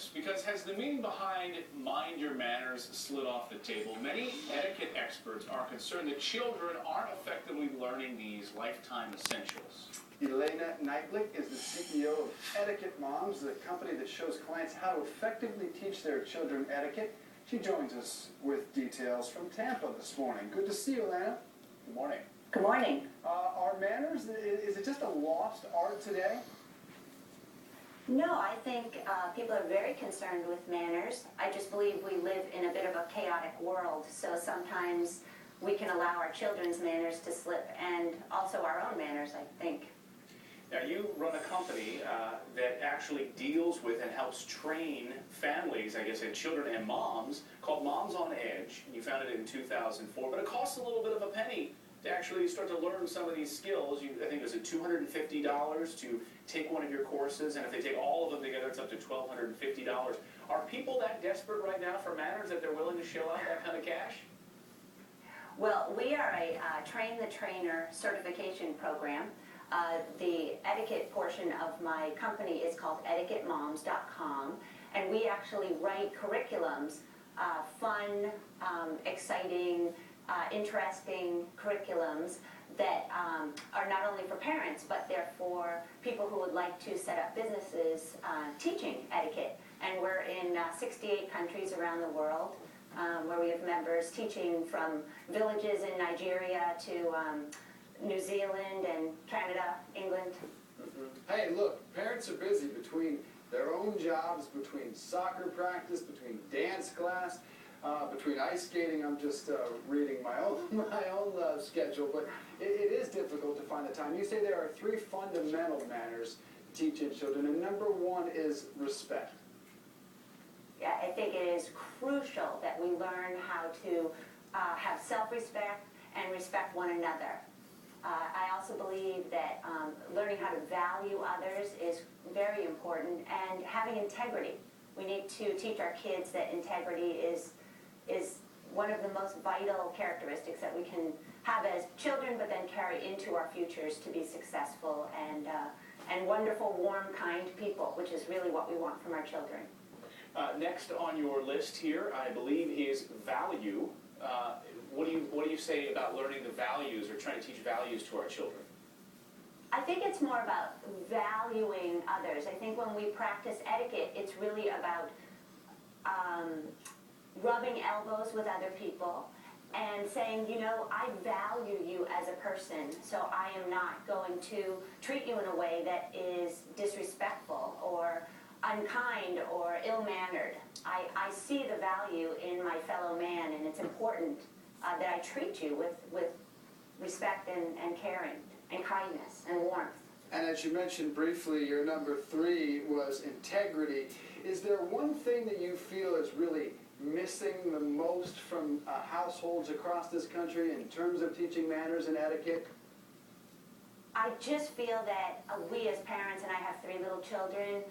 this, because has the meaning behind mind your manners slid off the table? Many etiquette experts are concerned that children aren't effectively learning these lifetime essentials. Elena Knightley is the CEO of Etiquette Moms, the company that shows clients how to effectively teach their children etiquette. She joins us with details from Tampa this morning. Good to see you, Elena. Good morning. Good morning. Are manners, is it just a lost art today? No, I think people are very concerned with manners. I just believe we live in a bit of a chaotic world, so sometimes we can allow our children's manners to slip, and also our own manners, I think. Now, you run a company that actually deals with and helps train families, I guess, and children and moms, called Moms on Edge. You founded it in 2004, but it costs a little bit of a penny to actually start to learn some of these skills. I think it was $250 to take one of your courses, and if they take all of them together, it's up to $1,250. Are people that desperate right now for manners that they're willing to shell out that kind of cash? Well, we are a Train the Trainer certification program. The etiquette portion of my company is called etiquettemoms.com, and we actually write curriculums, fun, exciting, interesting curriculums that are not only for parents, but they're for people who would like to set up businesses teaching etiquette. And we're in 68 countries around the world, where we have members teaching from villages in Nigeria to New Zealand and Canada, England. Hey, look, parents are busy between their own jobs, between soccer practice, between dance class, between ice skating. I'm just reading my own schedule, but it is difficult to find the time. You say there are 3 fundamental manners teaching children, and number 1 is respect. Yeah, I think it is crucial that we learn how to have self-respect and respect one another. I also believe that learning how to value others is very important, and having integrity. We need to teach our kids that integrity is one of the most vital characteristics that we can have as children, but then carry into our futures to be successful and wonderful, warm, kind people, which is really what we want from our children. Next on your list here, I believe, is value. What do you say about learning the values or trying to teach values to our children? I think it's more about valuing others. I think when we practice etiquette, it's really about rubbing elbows with other people and saying, you know, I value you as a person, so I am not going to treat you in a way that is disrespectful or unkind or ill-mannered. I see the value in my fellow man, and it's important that I treat you with respect and caring and kindness and warmth. And as you mentioned briefly, your number 3 was integrity. Is there one thing that you feel is really missing the most from households across this country in terms of teaching manners and etiquette? I just feel that we as parents, and I have 3 little children,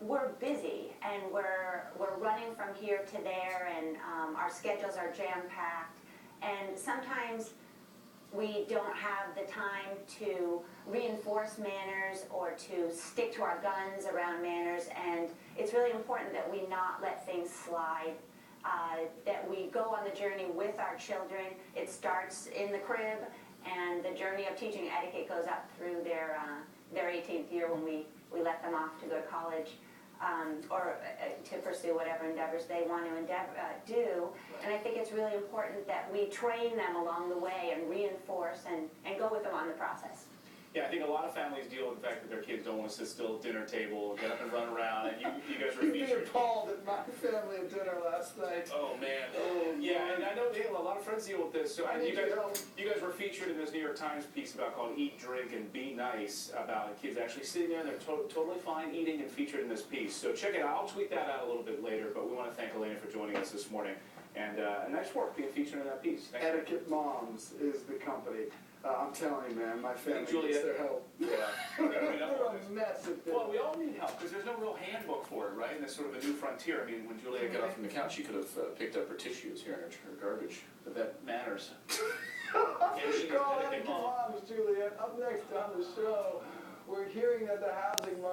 we're busy and we're running from here to there, and our schedules are jam-packed, and sometimes we don't have the time to reinforce manners or to stick to our guns around manners, and it's really important that we not let things slide, that we go on the journey with our children. It starts in the crib, and the journey of teaching etiquette goes up through their 18th year when we let them off to go to college, or to pursue whatever endeavors they want to do. And I think it's really important that we train them along the way and reinforce and go with them on the process. Yeah, I think a lot of families deal with the fact that their kids don't want to sit still at dinner table, get up and run around, and you guys were featured. You appalled at my family at dinner last night. Oh, man. Oh, yeah, and I know a lot of friends deal with this. So you guys were featured in this New York Times piece called Eat, Drink, and Be Nice, about kids actually sitting there and they're totally fine eating, and featured in this piece. So check it out. I'll tweet that out a little bit later, but we want to thank Elena for joining us this morning. And nice work being featured in that piece. Thanks. Etiquette Moms is the company. I'm telling you, man, my family needs their help. Yeah. They're a mess at this. Well, we all need help, because there's no real handbook for it, right? And it's sort of a new frontier. I mean, when Julia got up from the couch, she could have picked up her tissues here in her garbage. But that matters. Call Etiquette Moms, Julia. Up next on the show, we're hearing that the housing market